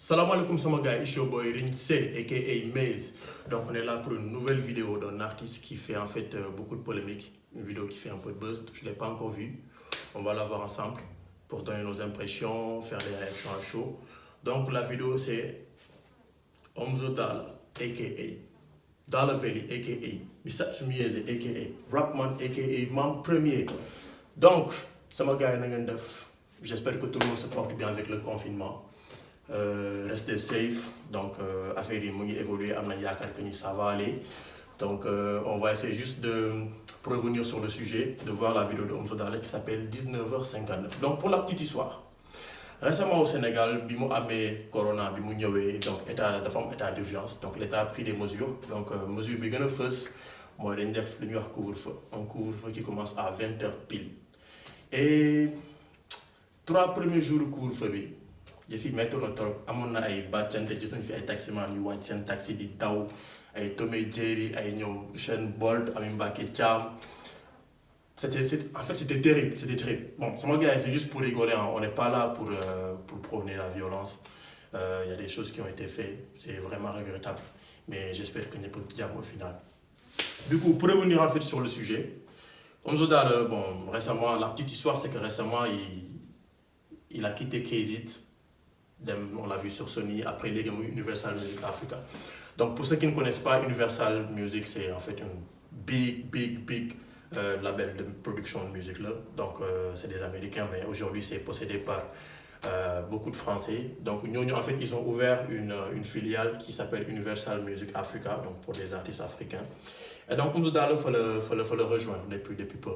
Salam alaikum sama gars, it's your boy Rinse aka Maze. Donc on est là pour une nouvelle vidéo d'un artiste qui fait en fait beaucoup de polémiques. Une vidéo qui fait un peu de buzz, je ne l'ai pas encore vue. On va la voir ensemble pour donner nos impressions, faire des réactions à chaud. Donc la vidéo c'est Omzo Dollar aka Dollar Valley aka Misatsu Mieze aka Rapman aka Mam Premier. Donc sama gars j'espère que tout le monde se porte bien avec le confinement. Restez safe, donc affaire yi mu ngi évoluer, am na yaakaar que ni ça va aller. Donc on va essayer juste de revenir sur le sujet, de voir la vidéo de Omzo Dollar qui s'appelle 19h59. Donc pour la petite histoire, récemment au Sénégal bi mu amee corona bi mu ñëwee, donc dafa am état d'urgence, donc l'état a pris des mesures. Donc mesure bi gën a fës mooy dañ def lu ñuy wax couvre-feu, un couvre-feu qui commence à 20h pile. Et 3 premiers jours couvre-feu bi jëfi métti na trop, amoon na ay bàccante, gis nañ fi ay taximan yu wàcc seen taxi di daw, ay Tomé Jerry, ay ñoom Usain Bolt, Ami Mbacké Thiam. En fait c'était terrible, c'était terrible. Bon, sama gars, c'est juste pour rigoler, hein. On n'est pas là pour prôner la violence. Y a des choses qui ont été faites, c'est vraiment regrettable, mais j'espère que ñëpp jàmm au final. Du coup, pour revenir en fait sur le sujet, Omzo Dollar, bon, récemment, la petite histoire c'est que récemment il a quitté KZ. On l'a vu sur Sony, après les Universal Music Africa. Donc pour ceux qui ne connaissent pas, Universal Music c'est en fait un big label de production de musique là. Donc c'est des Américains, mais aujourd'hui c'est possédé par beaucoup de Français. Donc en fait ils ont ouvert une filiale qui s'appelle Universal Music Africa, donc pour des artistes africains. Et donc Omzo Dollar faut le rejoindre depuis peu.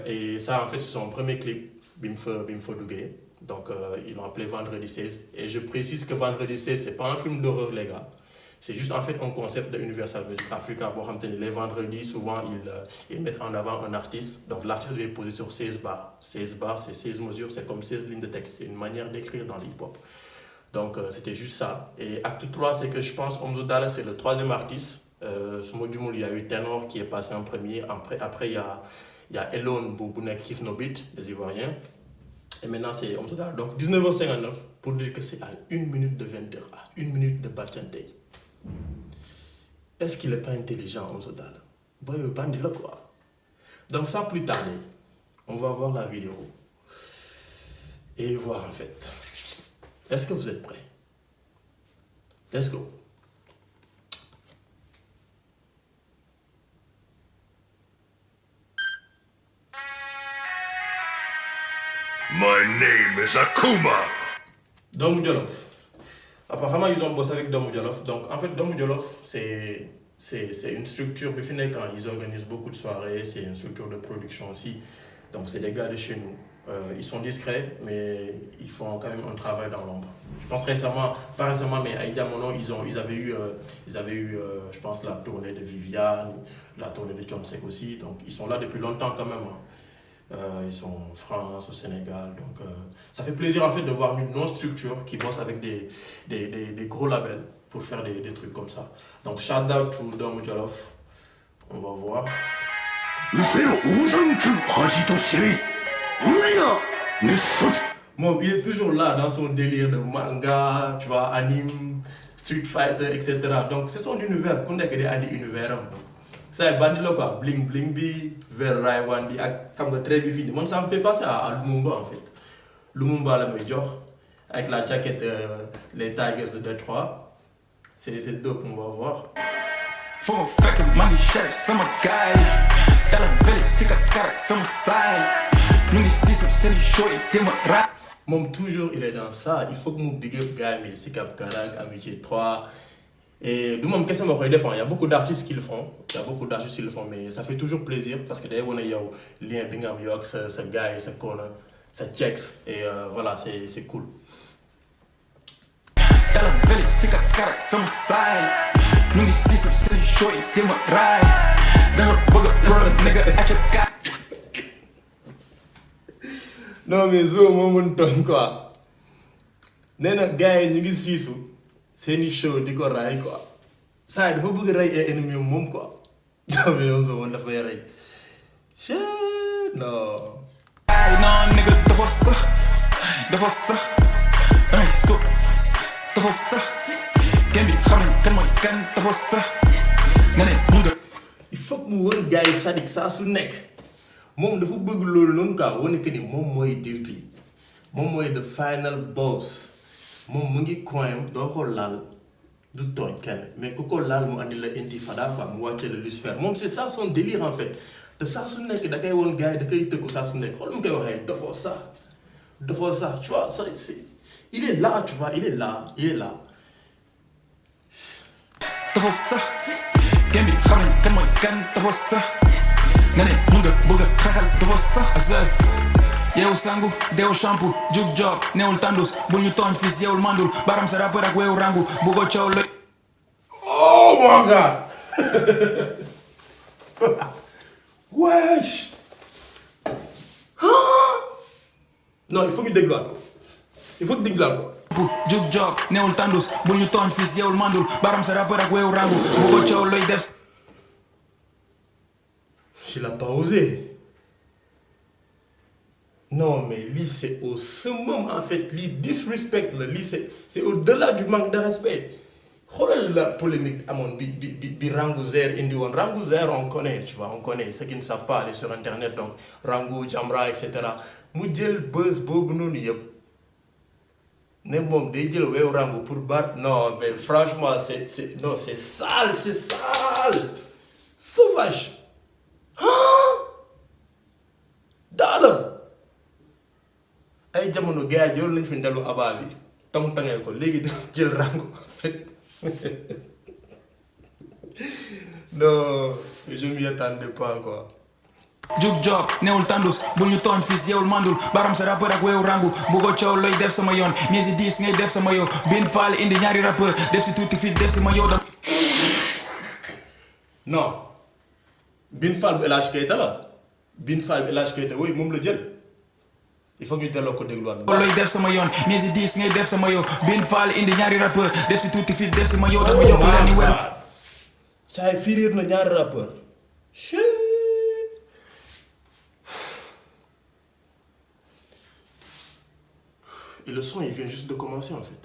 Et ça en fait c'est son premier clip Bimfo Dougué. Donc ils l'ont appelé Vendredi 16. Et je précise que Vendredi 16 c'est pas un film d'horreur les gars. C'est juste en fait un concept de Universal Music Africa. Les vendredis souvent ils mettent en avant un artiste. Donc l'artiste est posé sur 16 bars. 16 bars c'est 16 mesures, c'est comme 16 lignes de texte. C'est une manière d'écrire dans l'hip-hop. Donc c'était juste ça. Et acte 3 c'est que je pense Omzo Dollar c'est le 3e artiste. Il y a eu Tenor qui est passé en premier. Après il y a Elon Bouboune Kif No Beat, les Ivoiriens. Et maintenant c'est Omzo Dollar. Donc 19h59 pour dire que c'est à 1 minute de 20h, à 1 minute de Bachante. Est-ce qu'il n'est pas intelligent Omzo Dollar? Boy, bandit là quoi. Donc sans plus tarder, on va voir la vidéo et voir en fait. Est-ce que vous êtes prêts? Let's go. My name is Akuma. Domou Jolof. Apparemment, ils ont bossé avec Domou Jolof. Donc, en fait, Domou Jolof, c'est une structure. Quand ils organisent beaucoup de soirées, c'est une structure de production aussi. Donc, c'est des gars de chez nous. Ils sont discrets, mais ils font quand même un travail dans l'ombre. Je pense pas récemment, mais à Idiamono, ils avaient eu, je pense, la tournée de Viviane, la tournée de Chomsek aussi. Donc, ils sont là depuis longtemps quand même. Ils sont en France, au Sénégal, donc ça fait plaisir en fait de voir une non-structure qui bosse avec des gros labels pour faire des trucs comme ça. Donc shout out to Domou Jolof, on va voir. Bon, il est toujours là dans son délire de manga, tu vois, anime, Street Fighter, etc. Donc c'est son univers, qu'on est que des années univers. Ça est bandi là quoi, bling bling bi, vers Raywan bi, comme le très fini. Moi ça me fait penser à Lumumba en fait. Lumumba la me jox avec la jaquette les Tigers de Detroit. C'est dope, on va voir. Mon toujours il est dans ça, il faut que nous big up gars mais c'est Cap Karak, Amitié 3. Et du moment que ça me défend, il y a beaucoup d'artistes qui le font, mais ça fait toujours plaisir parce que d'ailleurs on a un lien Bingham York, ce gars, ce corner, ce checks et voilà, c'est cool. Non mais zo mon ton quoi. Nena gars yi ñu ngi siisu. C'est une show di ko ray quoi. Ça dafa bëgg ray ay ennemi moom quoi. Non mais Omzo man dafa ray. Non. Ay non nigga dafa sax. Ay so dafa sax game bi xam nañ kan mooy kan dafa sax nga ne ñu de. il faut que mu wër gars yi Sadik saa su nekk moom dafa bëgg loolu noonu quoi wane que ni moom mooy diw bi moom mooy the final boss moom mu ngi coin doo ko laal du tooñ kenn mais ku ko laal mu andi la intifada quoi mu wàcce la Lucifer moom c'est ça son délire en fait te saa su nekk da koy woon gars yi da koy tëkku saa su nekk xool mu koy waxee dafoo ça tu vois ça c'est il est là tu vois il est là dafa sax game bi xam nañ kan mooy kan dafa sax nga ne ñu nga bëgg a xeexal dafa sax azaz yeewu sangu deewu shampoo jug job neewul tandus bu ñu tooñ fis yeewul mandul baram sa rappeur ak weewu rangu bëggo coow la. oh my god wesh non il faut que dégluwaat ko jug job neewul tandus bu ñu tooñ fis yeewul mandul baram sa rappeur ak weewu rangu bëggo coow lay def. il a pas osé. Non, mais lui, c'est au summum, en fait. Lui, disrespect, lui, c'est au-delà du manque de respect. Regarde la polémique, à mon bi Rangouzer, Indiwan. Rangouzer, on connaît, tu vois, on connaît. Ceux qui ne savent pas aller sur Internet, donc Rangou, Jamra, etc. Moudjel, buzz, bob, non, yep. Ne bon, déjà le Rangou pour battre. Non, mais franchement, c'est sale, sauvage. ay jamono gars yi jël nañ fi ndelu abaa bi tamu tangee ko léegi da jël Rango en fait non je m'y attendais pas quoi. jug job neewul tandus bu ñu tooñ fis yeewul mandul baram sa rappeur ak weewu rangu bëggo coow looy def sama yoon ñeesi 10 ngay def sama yoon bin faal indi ñaari rappeur def si tuuti fit def si ma yow da. non bin faal bu El Hadj Keita la bin faal bu El Hadj Keita woy moom la jël. il faut que ñu delloo ko dégluwaat. looy def sama yoon ñeesi 10 ngay def sama yoon bin faal indi ñaari rappeur def si tuuti fit def si ma yow dama yokk la ni wér. saa yi firiir na ñaari rappeur. et le son il vient juste de commencer en fait.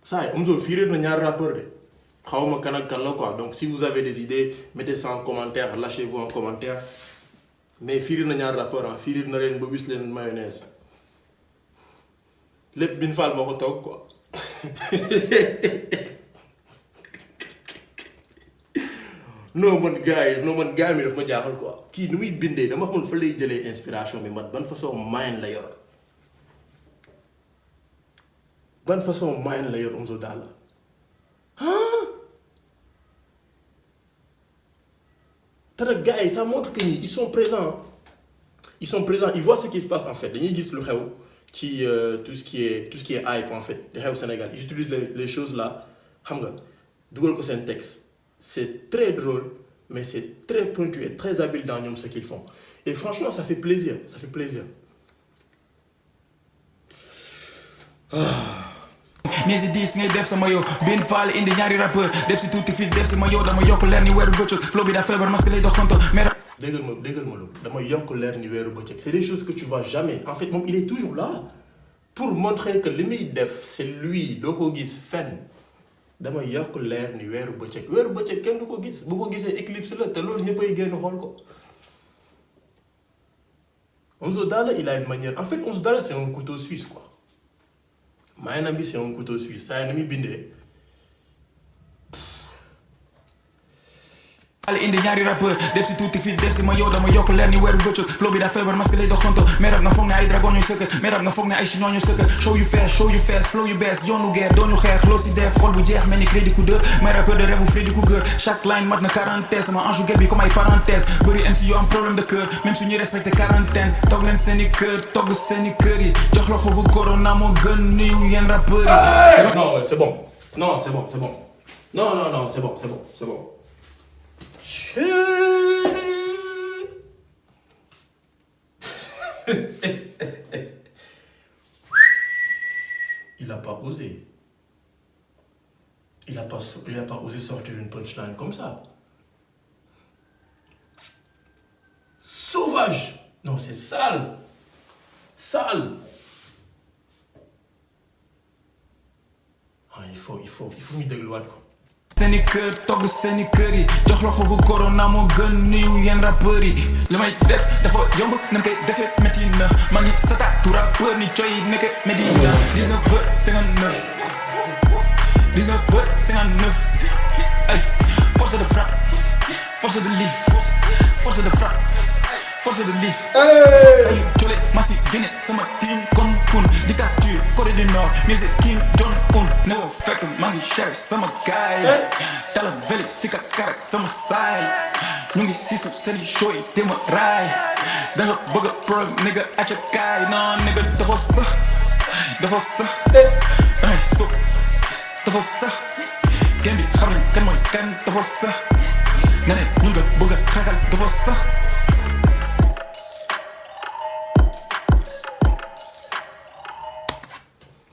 saa yi Omzo firiir na ñaari rappeur de xawma kan ak kan la quoi donc si vous avez des idées mettez ça en commentaire lâchez-vous en commentaire. mais firir na ñaar rapport ah firir na leen ba wis leen mayonnaise lépp bin faal moo ko toog quoi non man gars mi daf ma jaaxal quoi kii nu muy bindee dama xamul fa lay jëlee inspiration bi man ban façon moyen la yor Omzo Dollar te nag gars yi ça montre que ni ils sont présents ils voient ce qui se passe en fait dañuy gis lu xew ci tout ce qui est hype en fait di xew Sénégal ils utilisent les choses là xam nga dugal ko seen texte c'est très drôle mais c'est très pointu et très habile dans ñoom ce qu'ils font et franchement ça fait plaisir ñeesi 10 ngay def sama yow bin faal indi ñaari rappeur def si tuuti fit def si ma yow dama yokk leer ni weeru bëccëg flow bi daa feebar masque lay dox xonto mais déggal ma loolu dama yokk leer ni weeru bëccëg c'est des choses que tu vois jamais en fait moom il est toujours là pour montrer que li muy def c'est lui doo ko gis fenn dama yokk leer ni weeru bëccëg kenn du ko gis bu ko gisee éclipse la te loolu ñëppay génn xool ko Omzo Dollar il a une manière en fait Omzo Dollar c'est un couteau suisse quoi maanaam bi c'est un couteau suisse saa yi ni muy bindee al indi ñaari rappeur def si tuuti fit def si ma yow dama yokk leer ni weeru bëccëg flow bi daa feebar masque lay dox xonto mais rab nga foog ne ay dragon ñuy sëkk mais rab nga foog ne ay chinois ñuy sëkk show yu fees flow yu bees yoonu guerre doonu xeex loo si def xol bu jeex mel ni crédit coup 2 may rappeur de rêve bu Freddy Cougar chaque line mat na quarantaine sama ange guerre bi comme ay parenthèse bëri MC yu am problème de cœur même suñuy respecté quarantaine toog leen seeni kër togg seeni kër yi jox loxo bu corona moo gën nuyu yenn rappeurs yi non c'est bon non c'est bon non c'est bon il a pas osé sortir une punchline comme ça sauvage non c'est sale il faut ñu dégluwaat ko. seeni kër togg seeni kër yi jox la xobu corona moo gën niw yenn rappeur yi li may def dafa yomb na koy defee métti na maa ngi sata tu rappeur ni coy nekk Medina 19h59 ay force de frappe force de liif force de frappe force de liif say jole masi génne sama team kon kun dictature Corée du Nord music King Jong-un ne wo fekk maa ngi cher sama gaay tala veli sika karak sama saay ñu ngi siisu seeni show yi dema raay da nga bëgg a pro nigga acca kaay non nigga dafa sax dangay sóob dafa sax kenn bi xam ne kan mooy kan dafa sax nga ne ñu nga bëgg a xeexal dafa sax.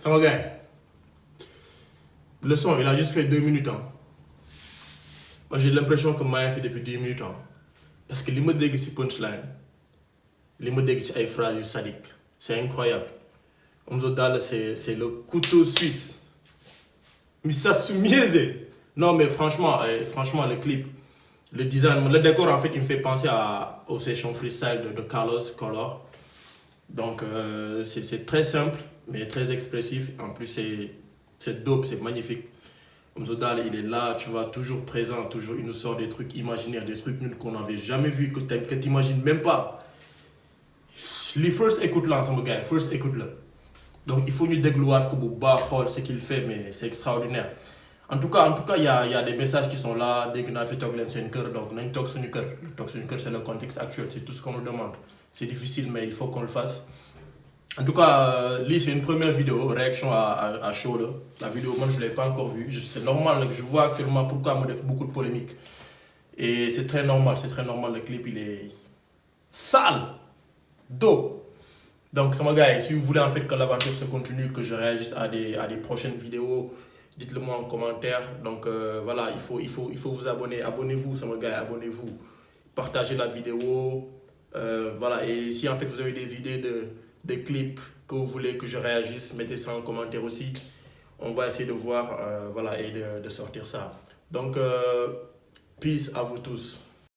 Sama gars, le son, il a juste fait 2 minutes. Hein. Moi, j'ai l'impression que Maya fait depuis 10 minutes. Hein. Parce que l'image de ce punchline, l'image de ces phrases sadiques, c'est incroyable. Omzo Dollar, c'est le couteau suisse. Misatsu Mieze. Non, mais franchement, le clip, le design, le décor, en fait, il me fait penser aux sessions freestyle de Carlos Color. Donc, c'est très simple, mais très expressif. En plus, c'est dope, c'est magnifique. Omzo Dollar, il est là, tu vois, toujours présent, toujours, il nous sort des trucs imaginaires, des trucs nuls qu'on n'avait jamais vus, que tu n'imagines même pas. Les first écoute-le ensemble, gars, first écoute-le. Donc, il faut nous déglouer ce qu'il fait, mais c'est extraordinaire. En tout cas, il y a des messages qui sont là, dès qu'on a fait Toglen, c'est un cœur, donc on a une tox sur une cœur. Le tox sur une cœur, c'est le contexte actuel, c'est tout ce qu'on nous demande. C'est difficile, mais il faut qu'on le fasse. En tout cas, c'est une première vidéo, réaction à chaud. Là. La vidéo, moi, je ne l'ai pas encore vue. C'est normal, je vois actuellement pourquoi il y a beaucoup de polémiques. Et c'est très normal, le clip, il est sale, dope. Donc, sama gars, si vous voulez en fait que l'aventure se continue, que je réagisse à des prochaines vidéos, dites-le moi en commentaire. Donc, voilà, il faut vous abonner. Abonnez-vous, sama gars, abonnez-vous. Partagez la vidéo. Voilà, et si en fait vous avez des idées de clips que vous voulez que je réagisse, mettez ça en commentaire aussi. On va essayer de voir, voilà, et de sortir ça. Donc, peace à vous tous.